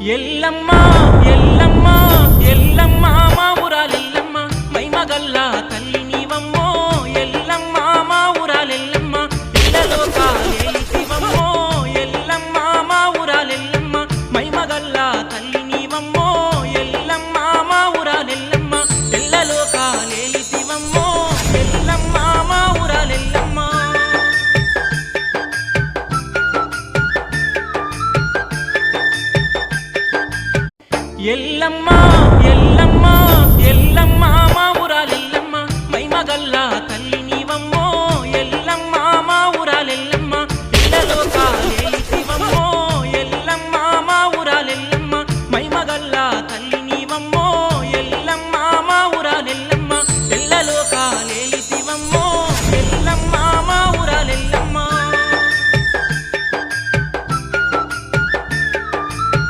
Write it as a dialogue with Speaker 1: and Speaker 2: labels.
Speaker 1: ఎల్లమ్మ ఎల్లమ్మ ఎల్లమ్మ మా ఊరాలెల్లమ్మ మైమగల్ల తల్లి నీవమ్మో ఎల్లమ్మ మా ఊరాలెల్లమ్మ ఇళ్ళలో కాలేలిసివమ్మో ఎల్లమ్మ మా ఊరాలెల్లమ్మ మైమగల్ల తల్లి నీవమ్మో ఎల్లమ్మ మా ఊరాలెల్లమ్మ ఇళ్ళలో కాలేలిసివమ్మో ఎల్లమ్మ మా ఊరాలెల్లమ్మ ఎల్లమ్మ ఎల్లమ్మ ఎల్లమ్మ